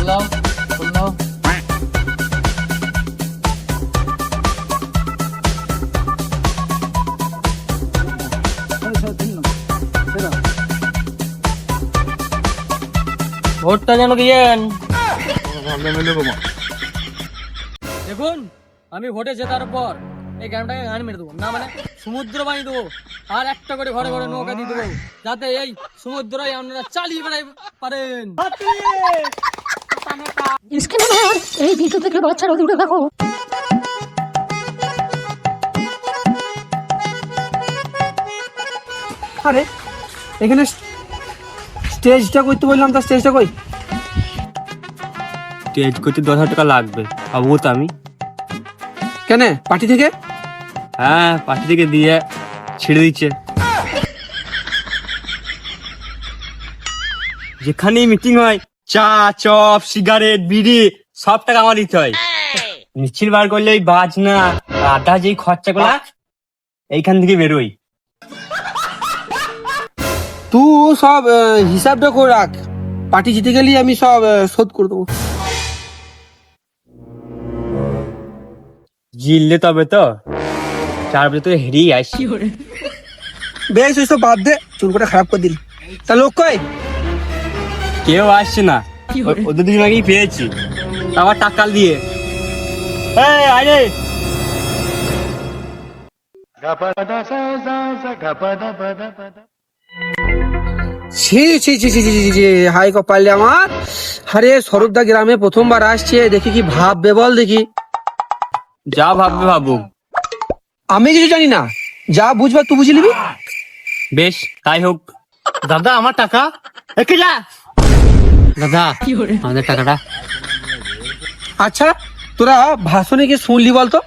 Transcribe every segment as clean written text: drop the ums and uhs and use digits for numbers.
লাও ফোন লাও। ভোটটা যেন দিয়েন। দেখুন, আমি ভোটে জেতার পর এই গ্রামটাকে গান মেরে দেবো, না মানে সমুদ্র বানিয়ে দেবো, আর একটা করে ঘরে ঘরে নৌকা দিয়ে দেবো, যাতে এই সমুদ্রই আপনারা চালিয়ে বেড়াতে পারেন। এই ভিডিও থেকে বাচ্চারা দূরে থাকো। আরে এখানে স্টেজটা করতে বললাম, তা স্টেজটা কই? স্টেজ করতে 10,000 টাকা লাগবে, পাবো তো আমি? কেন, পার্টি থেকে? হ্যাঁ, পার্টি থেকে দিয়ে ছেড়ে দিচ্ছে। যেখানেই মিটিং হয়, চা চপ সিগারেট বিড়ি সব টাকা আমার দিতে হয়। মিছিল বার করলে ওই বাজনা আড্ডা যেই খরচা গুলা এইখান থেকে বেরোই। তুই সব হিসাবটা করে রাখ, পার্টি জিতে গেলি আমি সব শোধ করে দেবো। জিতলে তবে তো 4 বছর তো হেরিয়ে আসি। বেশ ওইসব বাদ দে, চুলকোটা খারাপ করে দিল। তা লোক কই? কেউ আসছে না, ওদের দুজন আগেই পেয়েছি, আবার টাকা দিয়ে। এই আরে ছি ছি ছি ছি ছি ছি ছি, হাই কপালে আমার। আরে স্বরূপদা গ্রামে প্রথমবার আসছে, দেখি কি ভাববে বল দেখি। যা ভাববে ভাবুক, আমি কিছু জানি না, যা বুঝবা তুই বুঝে নিবি। বেশ তাই হোক। দাদা আমার টাকা একে যা। দাদা আমাদের টাকাটা। আচ্ছা তোরা ভাষণে গিয়ে শুনলি বলতো?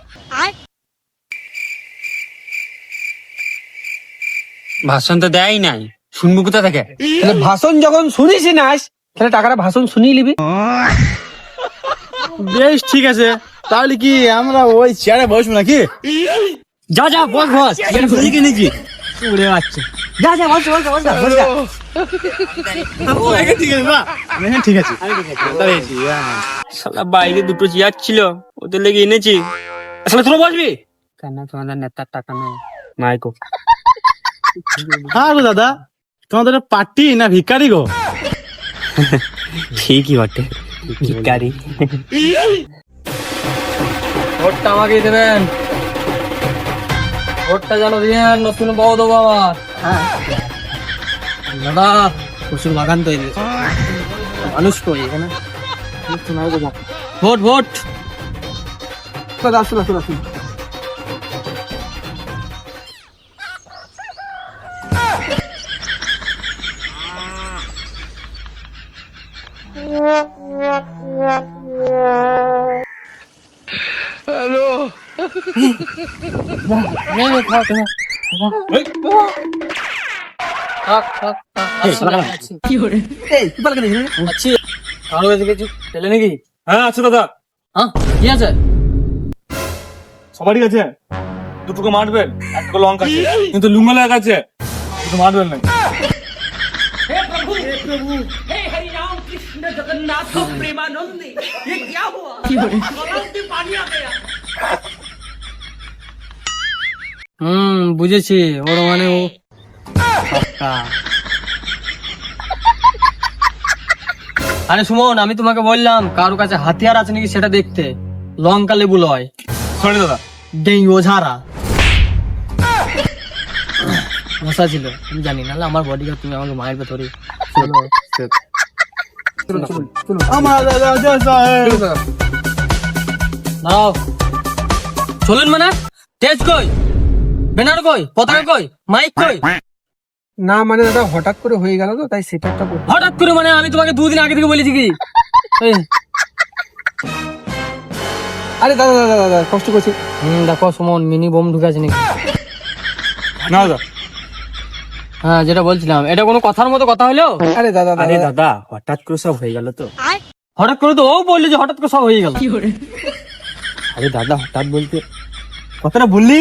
ভাষণ তো দেয় নাই, শুনবো কোথা থেকে? তাহলে ভাষণ যখন শুনিস নাস, তাহলে টাকাটা ভাষণ শুনিয়ে নিবি। বেশ ঠিক আছে, তাহলে কি আমরা ওই চেয়ারে বসবো নাকি? যা যা বস বস, বুঝি কিনেছি উড়ে যাচ্ছে। যা যা বস বস বস বস যা। ঠিক আছে না? হ্যাঁ, ঠিক আছে তাহলে এসি, হ্যাঁ। শালা বাইরে দুটো চেয়ার ছিল, ওদের লেগে এনেছি। আসলে তোরা বসবি কেন? তোমাদের নেতার টাকা নেই মাইকো। হ্যাঁ গো দাদা, তোমাদের পার্টি না ভিখারি গো? ঠিকই বটে, ভিখারি। ভোটটা আমাকেই দেবেন, ভোটটা যেন দিয়েন, নতুন বউ দেবো আমার। দাদা প্রচুর বাগান তৈরি হয়েছে, মানুষ কই এখানে? Vote vote. আসুন আসুন আসুন। থাক থাক থাক, আছি। এই তুই পালা কেন এখানে? আছি, কারো কাছে কিছু পেলে নাকি? হ্যাঁ আছে দাদা, হ্যাঁ কি আছে? সবারই আছে। দুটোকে মারবেন, একটা লঙ্কা আছে, কিন্তু লুঙ্গা লেগে আছে, দুটো মারবেন না। বুঝেছি, ওর মানে ও সবটা। আরে সুমন, আমি তোমাকে বললাম কারোর কাছে হাতিয়ার আছে নাকি সেটা দেখতে। লঙ্কা লেবু লয়, সরি দাদা। ডেঙ্গি ওঝারা মশা ছিল, আমি জানি না। আমার বডিগার্ড, তুমি আমাকে মায়ের ভেতরে আমার দাদা দাঁড়াও। চলুন মানে তেজ কই, ব্যানার কই, পতাকা কই, মাইক কই? না মানে দাদা হঠাৎ করে হয়ে গেল তো, তাই সেটা একটা করতে। হঠাৎ করে মানে? আমি তোমাকে 2 দিন আগে থেকে বলেছি কি? এই, আরে দাদা দাদা দাদা কষ্ট করছি। দেখো সুমন, মিনি বোম ঢুকেছে নাকি? না দাদা, হ্যাঁ যেটা বলছিলাম, এটা কোনো কথার মতো কথা হলো? আরে দাদা আরে দাদা দাদা হঠাৎ করে সব হয়ে গেল তো। হঠাৎ করে তো ও বললো যে হঠাৎ করে সব হয়ে গেল। আরে দাদা হঠাৎ বলতে কথাটা বললি?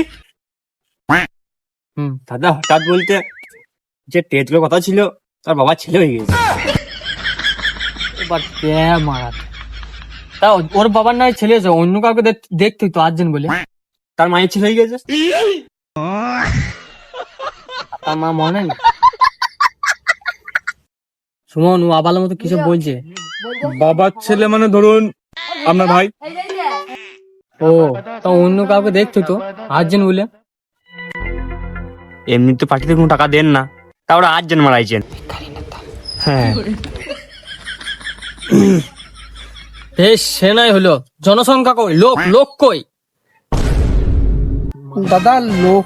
দাদা হঠাৎ বলতে যে টেটগুলোর কথা ছিল, তার বাবার ছেলে হয়ে গেছে। এবার কে মারা? তা ওর বাবার নয় ছেলে আছে, অন্য কাউকে দেখতে তো আর্জেন্ট বলে। তার মায়ের ছেলে হয়ে গেছে। তার মা মনে না। সুমন, ও আবালের মতো কিছু বলছে। বাবার ছেলে মানে ধরুন আপনার ভাই। ও, তা অন্য কাউকে দেখতো তো আর্জেন্ট বলে। এমনি তো পার্টিতে কোনো টাকা দেন না, তা ওরা 8 জন মারাইছেন। হ্যাঁ, বেশ, সে নাই হলো, জনসংখ্যা কই, লোক কই? দাদা লোক,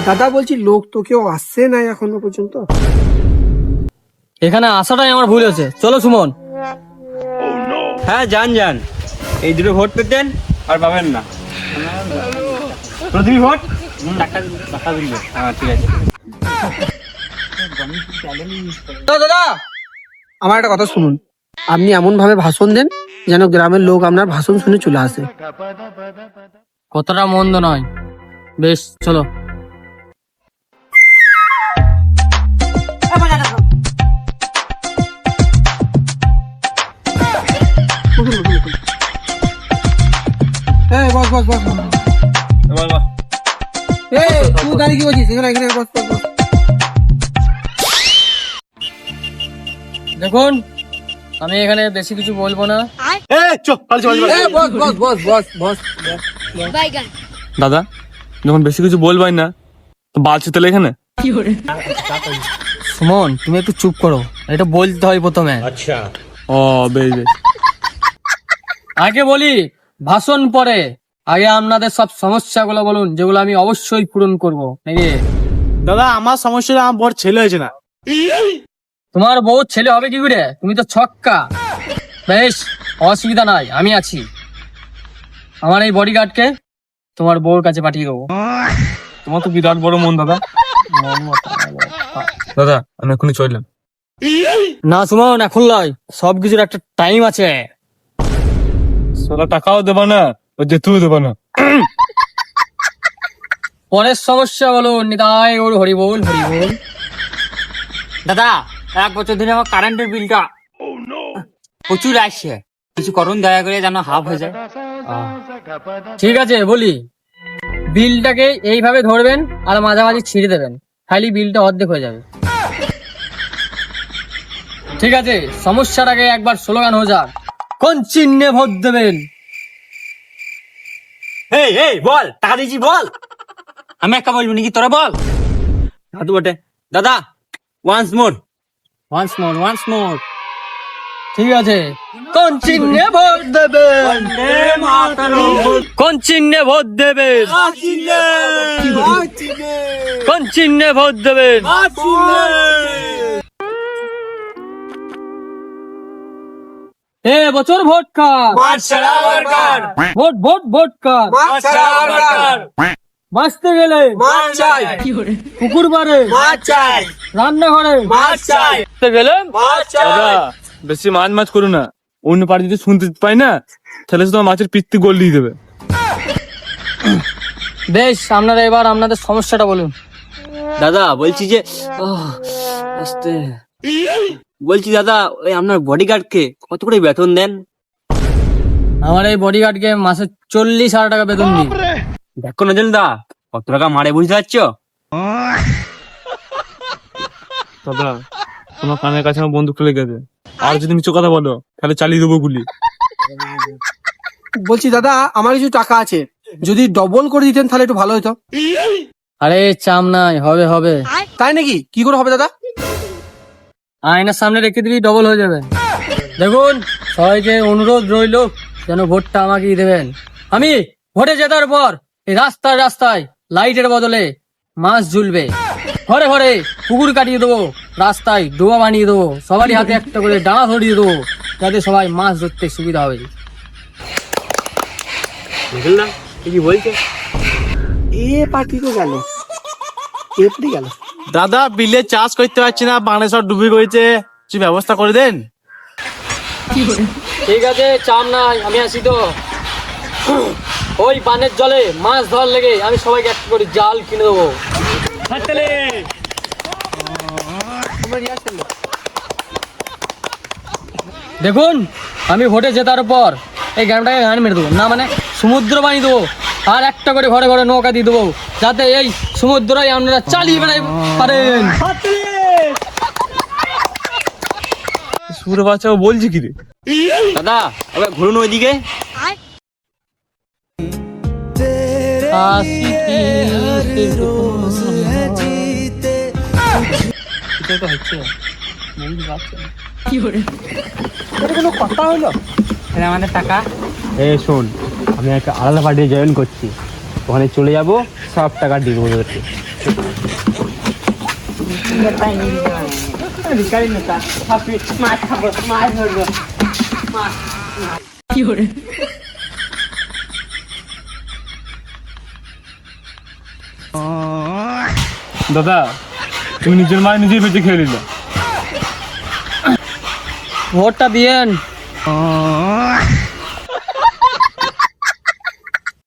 দাদা বলছি লোক তো কেউ আসছে না এখনো পর্যন্ত। এখানে আসাটাই আমার ভুল হয়েছে। চলো সুমন। হ্যাঁ, যান। এই দুটো ভোট পেতেন আর পাবেন না। প্রতিটি ভোট টাকা দিবে। হ্যাঁ, ঠিক আছে। দাদা আমার একটা কথা শুনুন, আপনি এমন ভাবে ভাষণ দেন যেন গ্রামের লোক আপনার ভাষণ শুনে চলে আসে। কতটা মন্দ নয়। বেশ, চলো। এই বস বস বস, এই তুই দাঁড়িয়ে কি বলছিস? এখানে বস বস বস। দেখুন, আমি এখানে বেশি কিছু বলবো না। এই বস বস বস বস বস। দাদা যখন বেশি কিছু বলবাই না তো বালছে তাহলে এখানে। সুমন, তুমি একটু চুপ করো, এটা বলতে হয় প্রথমে। ও বেশ বেশ। আগে বলি, ভাষণ পরে। আগে আপনাদের সব সমস্যাগুলো বলুন, যেগুলো আমি অবশ্যই পূরণ করবো নাকি? দাদা আমার সমস্যা, আমার বড় ছেলে হয়েছে না। তোমার বউ ছেলে হবে কি করে? তুমি তো ছক্কা। বেশ, অসুবিধা নাই, আমি আছি। আমার এই বডিগার্ডকে তোমার বউর কাছে পাঠিয়ে দেবো। তোমার তো বিরাট বড় মন দাদা। দাদা আমি এখনই চললাম। না সুমন, এখন নয়, সবকিছুর একটা টাইম আছে। সোলা টাকাও দেবা না, ও যেতেও দেবা না। পরের সমস্যা বলুন। নিতাই ওর হরি বল, হরি বল। দাদা 1 বছর ধরে আমার কারেন্টের বিলটা প্রচুর আসছে, কিছু করুন দয়া করে যেন হাফ হয়ে যায়। ঠিক আছে, বলি, বিলটাকে এইভাবে ধরবেন আর মাঝামাঝি ছিঁড়ে দেবেন, খালি বিলটা অর্ধেক হয়ে যাবে। ঠিক আছে, সমস্যার আগে একবার স্লোগান হয়ে যাক। কোন চিহ্নে ভোট দেবেন? এই বল, টাকা দিয়েছি বল। আমি একা বলবো নাকি, তোরা বল। দাদু বটে। দাদা ওয়ান্স মোর। once more. ঠিক আছে, কোন চিহ্নে ভোট দেবেন? কোন চিহ্নে ভোট দেবেন? কোন চিহ্নে ভোট দেবেন? এ বছর ভোট কার? ভোট ভোট ভোট কার? বাঁচতে গেলে পুকুর পাড়ে, রান্নাঘরে গেলে। দাদা বেশি মাছ করো না, অন্য পার্টি যদি শুনতে পাই না তাহলে শুধু মাছের পিত্তি গোল দিয়ে দেবে। বেশ, আপনারা এবার আপনাদের সমস্যাটা বলুন। দাদা বলছি যে আস্তে বলছি দাদা, ওই আপনার বডিগার্ডকে কত করে বেতন দেন? আমার এই বডিগার্ডকে মাসে 40,000 টাকা বেতন দিই। দেখো না জান দা কত টাকা মারে, বুঝতে পারছো? দাদা তোমার কানের কাছে আমার বন্দুকটা লেগেছে, আর যদি মিছো কথা বলো তাহলে চালিয়ে দেবো গুলি। বলছি দাদা আমার কিছু টাকা আছে, যদি ডবল করে দিতেন তাহলে একটু ভালো হতো। আরে চাম নাই, হবে হবে। তাই নাকি? কি করে হবে দাদা? আয়নার সামনে রেখে দিবি, ডবল হয়ে যাবে। দেখুন, সবাইকে অনুরোধ রইল যেন ভোটটা আমাকেই দেবেন। আমি ভোটে জেতার পর এই রাস্তায় রাস্তায় লাইটের বদলে মাছ ঝুলবে, ঘরে ঘরে পুকুর কাটিয়ে দেবো, রাস্তায় ডোবা বানিয়ে দেবো, সবারই হাতে একটা করে ডানা ধরিয়ে দেবো, যাতে সবাই মাছ ধরতে সুবিধা হবে। বুঝলাম কি বলছো? এ পার্টি তো গেল, এপড়ি গেল। দাদা বিলে চাষ করতে পারছি না, বানে সব ডুবে গেছে, কিছু ব্যবস্থা করে দেন। ঠিক আছে, চাম নাই, আমি আসি তো। ওই বানের জলে মাছ ধরার লেগে আমি সবাইকে একটা করে জাল কিনে দেবো। দেখুন আমি ভোটে জেতার পর এই গ্রামটাকে গান মেরে দেবো, না মানে সমুদ্র বানিয়ে দেবো, আর একটা করে ঘরে ঘরে নৌকা দিয়ে দেবো, যাতে এই সমুদ্রই আপনারা চালিয়ে বেড়াই পারেন। সুরে বাচ্চা ও বলছে কি রে? দাদা এবার ঘুরুন ওইদিকে। আমাদের টাকা এই শোন, আমি একটা আলাদা পার্টি জয়েন করছি, ওখানে চলে যাব, সব টাকা দিয়ে দেবো তোদেরকে। দাদা তুমি নিজের মায়ের নিজেই বেঁচে খেয়ে নিলে। ভোটটা দিয়েন।